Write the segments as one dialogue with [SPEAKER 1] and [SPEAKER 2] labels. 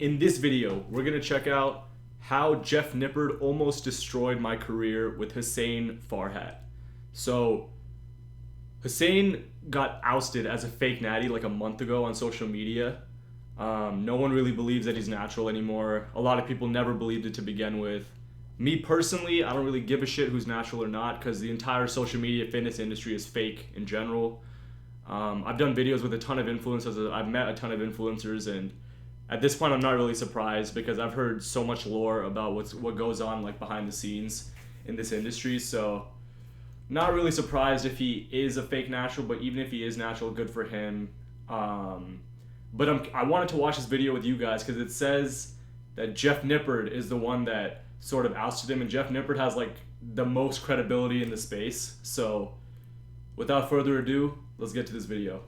[SPEAKER 1] In this video, we're going to check out how Jeff Nippard almost destroyed my career with Hussein Farhat. So, Hussein got ousted as a fake natty like a month ago on social media. No one really believes that he's natural anymore. A lot of people never believed it to begin with. Me personally, I don't really give a shit who's natural or not because the entire social media fitness industry is fake in general. I've done videos with a ton of influencers. I've met a ton of influencers, and at this point, I'm not really surprised because I've heard so much lore about what goes on like behind the scenes in this industry. So, not really surprised if he is a fake natural. But even if he is natural, good for him. But I wanted to watch this video with you guys because it says that Jeff Nippard is the one that sort of ousted him, and Jeff Nippard has like the most credibility in the space. So, without further ado, let's get to this video.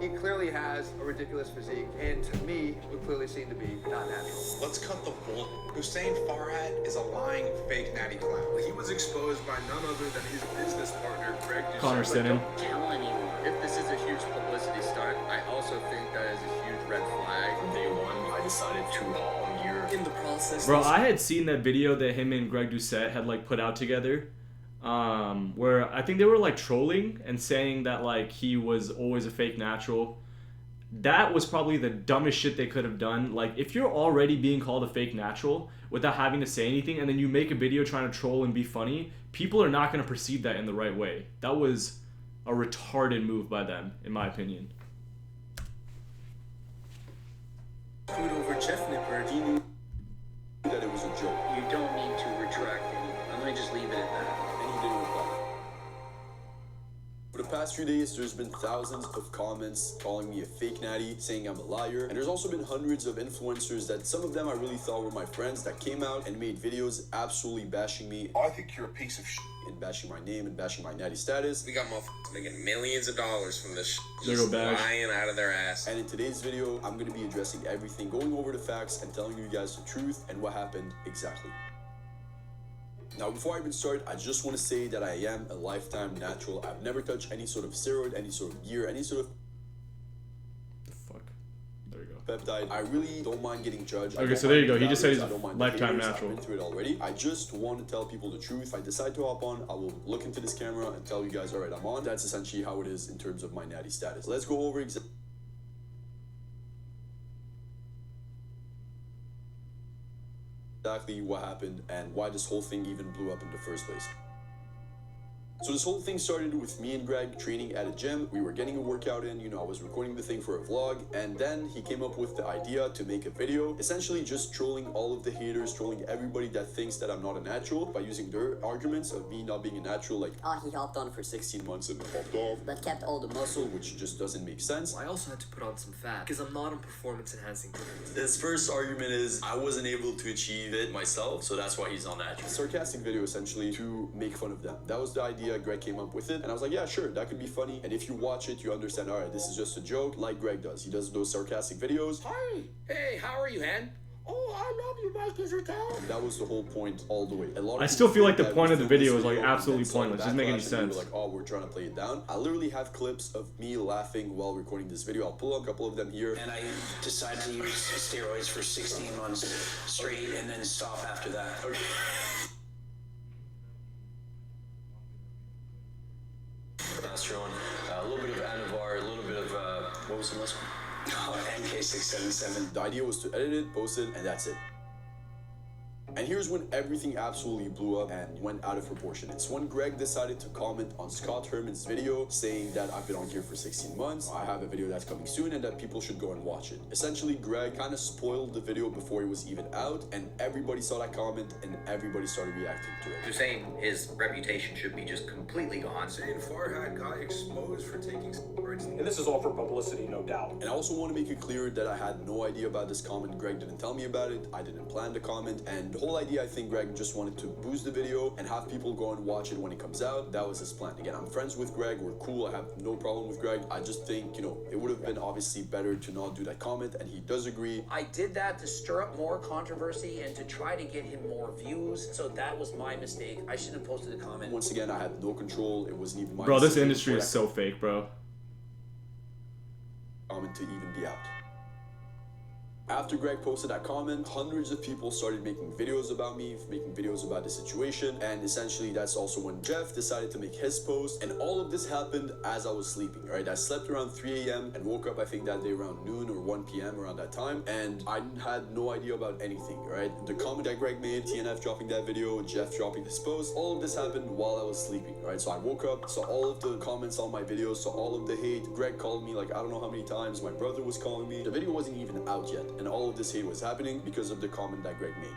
[SPEAKER 2] He clearly has a ridiculous physique, and to me, would clearly seem to be not natural.
[SPEAKER 3] Let's cut the bull. Hussein Farhat is a lying, fake natty clown.
[SPEAKER 4] He was exposed by none other than his business partner, Greg Dussault.
[SPEAKER 1] Connor Sinning.
[SPEAKER 2] Don't tell anyone. If this is a huge publicity stunt, I also think that is a huge red flag.
[SPEAKER 4] From day one, I decided to all year in the process.
[SPEAKER 1] Bro, I had seen that video that him and Greg Dussault had like put out together, where I think they were like trolling and saying that like he was always a fake natural. That was probably the dumbest shit they could have done. Like, if you're already being called a fake natural without having to say anything, and then you make a video trying to troll and be funny, people are not going to perceive that in the right way. That was a retarded move by them, in my opinion.
[SPEAKER 4] Put over Jeff Nippard. He knew that it was a joke.
[SPEAKER 2] You don't need to retract any. I'm going to just leave it at that.
[SPEAKER 4] And he didn't reply. For the past few days, there's been thousands of comments calling me a fake natty, saying I'm a liar, and there's also been hundreds of influencers that some of them I really thought were my friends that came out and made videos absolutely bashing me.
[SPEAKER 3] I think you're a piece of shit.
[SPEAKER 4] And bashing my name and bashing my natty status.
[SPEAKER 3] We got motherfuckers making millions of dollars from this shit.
[SPEAKER 1] There go
[SPEAKER 3] Just
[SPEAKER 1] Bash.
[SPEAKER 3] lying out of their ass.
[SPEAKER 4] And in today's video, I'm going to be addressing everything, going over the facts and telling you guys the truth and what happened exactly. Now, before I even start, I just want to say that I am a lifetime natural. I've never touched any sort of steroid, any sort of gear, any sort of
[SPEAKER 1] The fuck? There you go.
[SPEAKER 4] peptide. I really don't mind getting judged.
[SPEAKER 1] Okay, so there you go. He just said he's
[SPEAKER 4] I don't mind
[SPEAKER 1] lifetime
[SPEAKER 4] haters.
[SPEAKER 1] natural.
[SPEAKER 4] I've been through it already. I just want to tell people the truth. If I decide to hop on, I will look into this camera and tell you guys, all right, I'm on. That's essentially how it is in terms of my natty status. Let's go over exactly what happened and why this whole thing even blew up in the first place. So this whole thing started with me and Greg training at a gym. We were getting a workout in, I was recording the thing for a vlog, and then he came up with the idea to make a video, essentially just trolling all of the haters, trolling everybody that thinks that I'm not a natural by using their arguments of me not being a natural, like,
[SPEAKER 5] he hopped on for
[SPEAKER 4] 16 months and popped off,
[SPEAKER 5] but kept all the muscle.
[SPEAKER 4] which just doesn't make sense.
[SPEAKER 6] I also had to put on some fat because I'm not on performance enhancing drugs.
[SPEAKER 7] His first argument is I wasn't able to achieve it myself, so that's why he's not natural.
[SPEAKER 4] Sarcastic video essentially to make fun of them. That was the idea. Greg came up with it, and I was like, yeah, sure, that could be funny. And if you watch it, you understand, all right, this is just a joke, like Greg does. He does those sarcastic videos.
[SPEAKER 2] Hi. Hey, how are you, hen? Oh, I love you, Mike. Is your town?
[SPEAKER 4] That was the whole point all the way. A lot of
[SPEAKER 1] I still
[SPEAKER 4] people
[SPEAKER 1] feel like
[SPEAKER 4] think
[SPEAKER 1] the
[SPEAKER 4] that
[SPEAKER 1] point
[SPEAKER 4] we
[SPEAKER 1] of the
[SPEAKER 4] filmed
[SPEAKER 1] video
[SPEAKER 4] this
[SPEAKER 1] is like
[SPEAKER 4] and
[SPEAKER 1] absolutely
[SPEAKER 4] then saw
[SPEAKER 1] pointless. Doesn't make any
[SPEAKER 4] backlash, and we were
[SPEAKER 1] sense.
[SPEAKER 4] like, oh, we're trying to play it down. I literally have clips of me laughing while recording this video. I'll pull up a couple of them here.
[SPEAKER 8] And I decided to use steroids for 16 months straight and then stop after that.
[SPEAKER 7] Progesterone, a little bit of Anavar, a little bit of, what was the last one?
[SPEAKER 8] Oh, MK677.
[SPEAKER 4] The idea was to edit it, post it, and that's it. And here's when everything absolutely blew up and went out of proportion. It's when Greg decided to comment on Scott Herman's video saying that I've been on here for 16 months, I have a video that's coming soon, and that people should go and watch it. Essentially, Greg kind of spoiled the video before it was even out, and everybody saw that comment, and everybody started reacting to it.
[SPEAKER 9] Hussein, his reputation should be just completely gone.
[SPEAKER 4] Hussein Farhat got exposed for taking steroids.
[SPEAKER 10] And this is all for publicity, no doubt.
[SPEAKER 4] And I also want to make it clear that I had no idea about this comment. Greg didn't tell me about it. I didn't plan the comment, and the whole idea, I think Greg just wanted to boost the video and have people go and watch it when it comes out. That was his plan. Again, I'm friends with Greg, we're cool, I have no problem with Greg. I just think, you know, it would have been obviously better to not do that comment, and he does agree.
[SPEAKER 8] I did that to stir up more controversy and to try to get him more views, so that was my mistake. I shouldn't have posted a comment.
[SPEAKER 4] Once again, I had no control. It wasn't even my
[SPEAKER 1] Bro, this
[SPEAKER 4] decision
[SPEAKER 1] industry
[SPEAKER 4] for
[SPEAKER 1] is
[SPEAKER 4] that
[SPEAKER 1] so fake, bro.
[SPEAKER 4] comment to even be out. After Greg posted that comment, hundreds of people started making videos about me, making videos about the situation, and essentially that's also when Jeff decided to make his post, and all of this happened as I was sleeping, right? I slept around 3 a.m. and woke up, I think that day around noon or 1 p.m. around that time, and I had no idea about anything, right? The comment that Greg made, TNF dropping that video, Jeff dropping his post, all of this happened while I was sleeping, right? So I woke up, saw all of the comments on my videos, saw all of the hate. Greg called me like I don't know how many times, my brother was calling me. The video wasn't even out yet, and all of this hate was happening because of the comment that Greg made.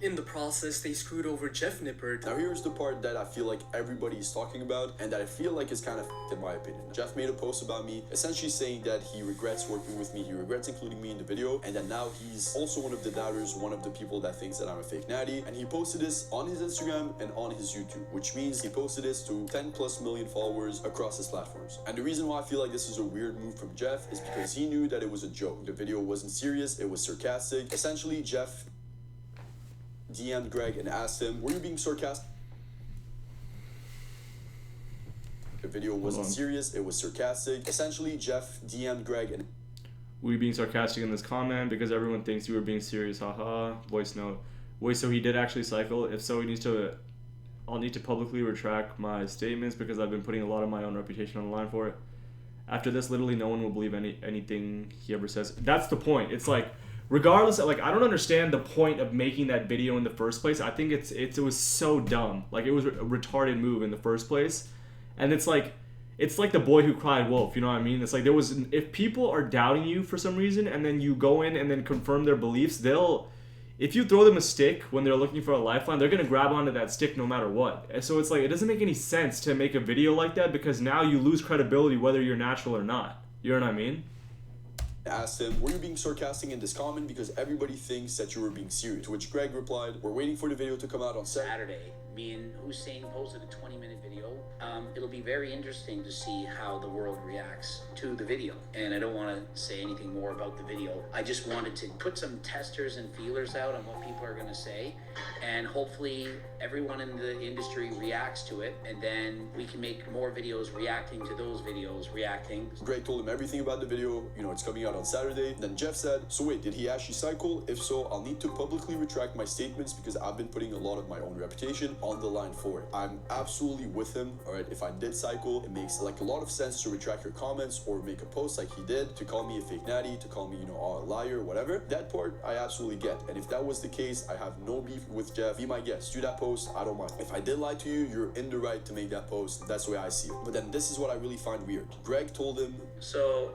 [SPEAKER 6] In the process, they screwed over Jeff Nippard.
[SPEAKER 4] Now here's the part that I feel like everybody is talking about, and that I feel like is kind of in my opinion. Jeff made a post about me, essentially saying that he regrets working with me, he regrets including me in the video, and that now he's also one of the doubters, one of the people that thinks that I'm a fake natty. And he posted this on his Instagram and on his YouTube, which means he posted this to 10+ million followers across his platforms. And the reason why I feel like this is a weird move from Jeff is because he knew that it was a joke. The video wasn't serious, it was sarcastic. Essentially, Jeff DM'd Greg and asked him, were you being sarcastic? The video wasn't serious, it was sarcastic. Essentially, Jeff DM'd Greg and
[SPEAKER 1] Were you being sarcastic in this comment because everyone thinks you were being serious? Haha. Voice note. Wait, so he did actually cycle? If so, I'll need to publicly retract my statements because I've been putting a lot of my own reputation on the line for it. After this, literally no one will believe anything he ever says. That's the point. It's like, regardless of, like, I don't understand the point of making that video in the first place. I think it was so dumb. Like, it was a retarded move in the first place. And it's like the boy who cried wolf, you know what I mean? It's like if people are doubting you for some reason and then you go in and then confirm their beliefs, if you throw them a stick when they're looking for a lifeline, they're going to grab onto that stick no matter what. And so it's like, it doesn't make any sense to make a video like that because now you lose credibility whether you're natural or not. You know what I mean?
[SPEAKER 4] asked him, were you being sarcastic in this comment because everybody thinks that you were being serious? To which Greg replied, we're waiting for the video to come out on
[SPEAKER 8] Saturday. Me and Hussein posted a 20-minute video. It'll be very interesting to see how the world reacts to the video. And I don't want to say anything more about the video. I just wanted to put some testers and feelers out on what people are going to say. And hopefully everyone in the industry reacts to it. And then we can make more videos reacting to those videos, reacting.
[SPEAKER 4] Greg told him everything about the video. You know, it's coming out on Saturday. Then Jeff said, so wait, did he actually cycle? If so, I'll need to publicly retract my statements because I've been putting a lot of my own reputation on the line for it. I'm absolutely with him. All right, if I did cycle, it makes like a lot of sense to retract your comments or make a post like he did, to call me a fake natty, to call me, you know, a liar, whatever. That part I absolutely get. And if that was the case, I have no beef with Jeff. Be my guest, do that post, I don't mind. If I did lie to you, you're in the right to make that post. That's the way I see it. But then this is what I really find weird. Greg told him,
[SPEAKER 8] so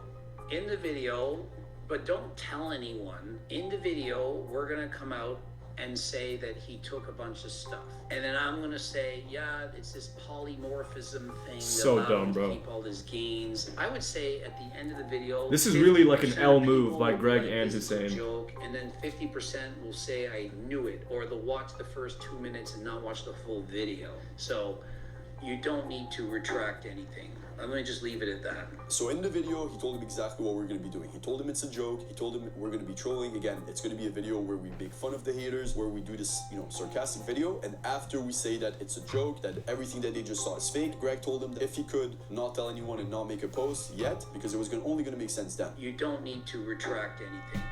[SPEAKER 8] in the video, but don't tell anyone, in the video, we're gonna come out and say that he took a bunch of stuff. And then I'm gonna say, yeah, it's this polymorphism thing.
[SPEAKER 1] So dumb, bro.
[SPEAKER 8] Keep all his gains. I would say at the end of the video,
[SPEAKER 1] this is really like an L move by Greg and Hussein.
[SPEAKER 8] Joke, and then 50% will say I knew it, or they'll watch the first 2 minutes and not watch the full video. So you don't need to retract anything. I'm going to just leave it at that.
[SPEAKER 4] So in the video, he told him exactly what we're going to be doing. He told him it's a joke. He told him we're going to be trolling. Again, it's going to be a video where we make fun of the haters, where we do this, you know, sarcastic video. And after we say that it's a joke, that everything that they just saw is fake, Greg told him that if he could not tell anyone and not make a post yet, because it was only going to make sense then.
[SPEAKER 8] You don't need to retract anything.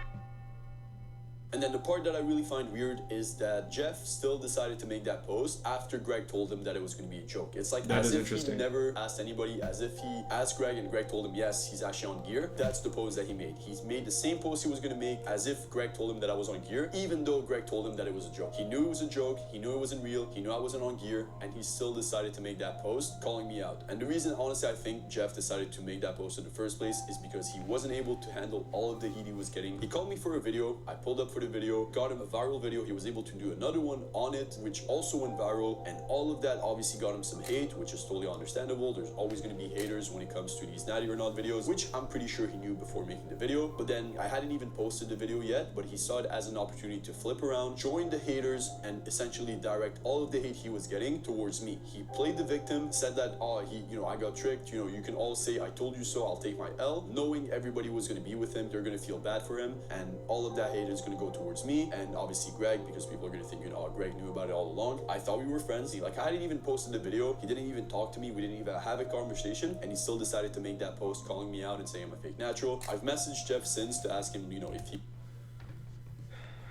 [SPEAKER 4] And then the part that I really find weird is that Jeff still decided to make that post after Greg told him that it was going to be a joke. It's like as if he never asked anybody, as if he asked Greg and Greg told him, yes, he's actually on gear. That's the post that he made. He's made the same post he was going to make as if Greg told him that I was on gear, even though Greg told him that it was a joke. He knew it was a joke. He knew it wasn't real. He knew I wasn't on gear, and he still decided to make that post, calling me out. And the reason, honestly, I think Jeff decided to make that post in the first place is because he wasn't able to handle all of the heat he was getting. He called me for a video. I pulled up for the video, got him a viral video. He was able to do another one on it, which also went viral, and all of that obviously got him some hate, which is totally understandable. There's always going to be haters when it comes to these natty or not videos, which I'm pretty sure he knew before making the video. But then I hadn't even posted the video yet, but he saw it as an opportunity to flip around, join the haters, and essentially direct all of the hate he was getting towards me. He played the victim, said that, oh, I got tricked, you can all say I told you so, I'll take my L, knowing everybody was going to be with him, they're going to feel bad for him, and all of that hate is going to go towards me, and obviously Greg, because people are going to think, oh, Greg knew about it all along. I thought we were friends. I hadn't even posted the video, he didn't even talk to me, we didn't even have a conversation, and he still decided to make that post calling me out and saying I'm a fake natural. I've messaged Jeff since to ask him, if he...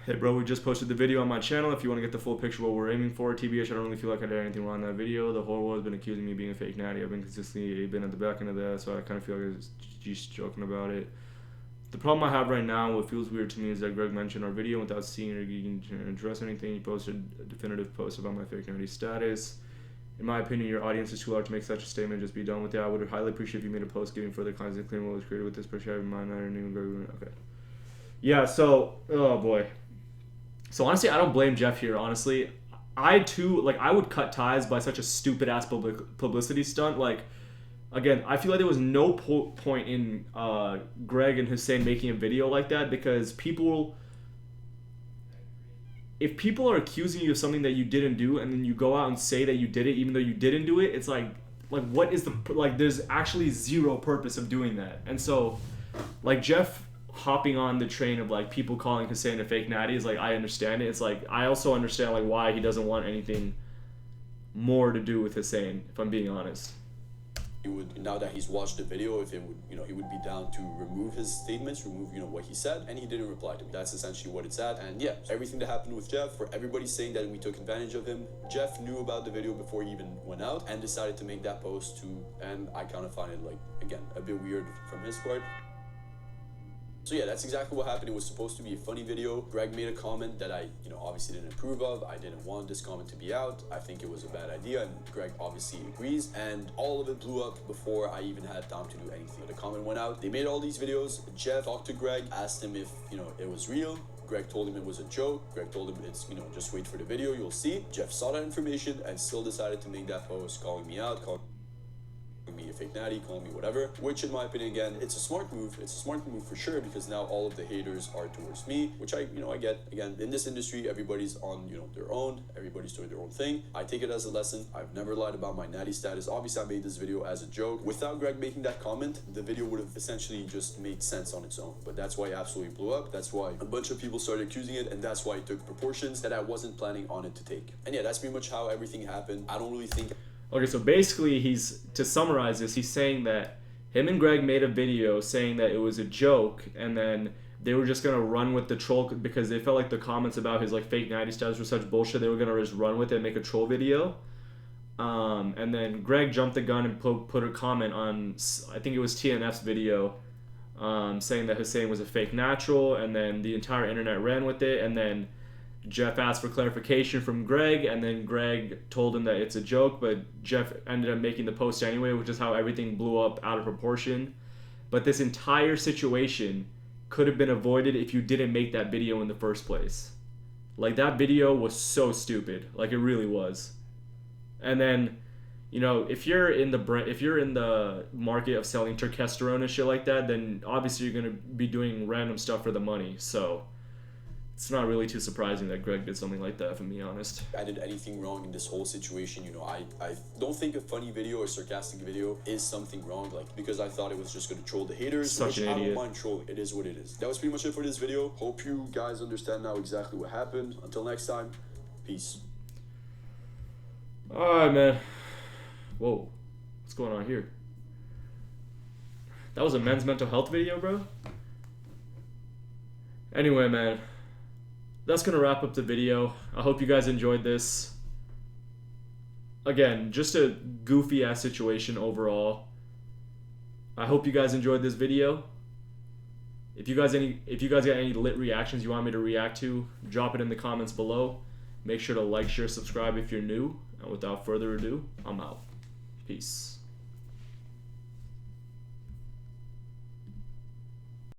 [SPEAKER 1] Hey bro, we just posted the video on my channel. If you want to get the full picture of what we're aiming for, TBH, I don't really feel like I did anything wrong in that video. The whole world has been accusing me of being a fake natty. I've been consistently at the back end of that, so I kind of feel like I was just joking about it. The problem I have right now, what feels weird to me, is that Greg mentioned our video without seeing or getting to address anything. He posted a definitive post about my fake natty status. In my opinion, your audience is too large to make such a statement. Just be done with it. I would highly appreciate if you made a post giving further context and clearing what was created with this picture. I have in mind, I didn't even go. Okay. Yeah, so, oh boy. So honestly, I don't blame Jeff here, honestly. I too, I would cut ties by such a stupid ass publicity stunt. Again, I feel like there was no point in Greg and Hussein making a video like that, because if people are accusing you of something that you didn't do and then you go out and say that you did it even though you didn't do it, it's what is the, there's actually zero purpose of doing that. And so, Jeff hopping on the train of people calling Hussein a fake natty is I understand it. It's I also understand why he doesn't want anything more to do with Hussein, if I'm being honest.
[SPEAKER 4] He would, now that he's watched the video, if it would, he would be down to remove his statements, remove, what he said, and he didn't reply to me. That's essentially what it's at. And yeah, everything that happened with Jeff, for everybody saying that we took advantage of him, Jeff knew about the video before he even went out and decided to make that post too. And I kind of find it, again, a bit weird from his part. So yeah, that's exactly what happened. It was supposed to be a funny video. Greg made a comment that I, obviously didn't approve of. I didn't want this comment to be out. I think it was a bad idea, and Greg obviously agrees. And all of it blew up before I even had time to do anything. The comment went out. They made all these videos. Jeff talked to Greg, asked him if, it was real. Greg told him it was a joke. Greg told him it's, just wait for the video, you'll see. Jeff saw that information and still decided to make that post, calling me out, calling me a fake natty, calling me whatever, which in my opinion, again, it's a smart move. It's a smart move for sure, because now all of the haters are towards me, which I get. Again, in this industry, everybody's on, their own, everybody's doing their own thing. I take it as a lesson. I've never lied about my natty status. Obviously, I made this video as a joke. Without Greg making that comment, the video would have essentially just made sense on its own, but that's why it absolutely blew up. That's why a bunch of people started accusing it, and that's why it took proportions that I wasn't planning on it to take. And yeah, that's pretty much how everything happened. I don't really think...
[SPEAKER 1] Okay, so basically, to summarize this, he's saying that him and Greg made a video saying that it was a joke, and then they were just going to run with the troll because they felt like the comments about his fake natty status were such bullshit. They were going to just run with it and make a troll video. And then Greg jumped the gun and put a comment on, I think it was TNF's video, saying that Hussein was a fake natural, and then the entire internet ran with it, and then Jeff asked for clarification from Greg, and then Greg told him that it's a joke, but Jeff ended up making the post anyway, which is how everything blew up out of proportion. But this entire situation could have been avoided if you didn't make that video in the first place. That video was so stupid. It really was. And then, if you're in the market of selling testosterone and shit like that, then obviously you're going to be doing random stuff for the money. So it's not really too surprising that Greg did something like that, if I'm being honest.
[SPEAKER 4] I did anything wrong in this whole situation. I don't think a funny video or sarcastic video is something wrong, because I thought it was just going to troll the haters.
[SPEAKER 1] Such an idiot.
[SPEAKER 4] I don't mind trolling. It is what it is. That was pretty much it for this video. Hope you guys understand now exactly what happened. Until next time, peace.
[SPEAKER 1] Alright, man. Whoa. What's going on here? That was a men's mental health video, bro? Anyway, man. That's going to wrap up the video. I hope you guys enjoyed this. Again, just a goofy-ass situation overall. I hope you guys enjoyed this video. If you guys got any lit reactions you want me to react to, drop it in the comments below. Make sure to like, share, subscribe if you're new. And without further ado, I'm out. Peace.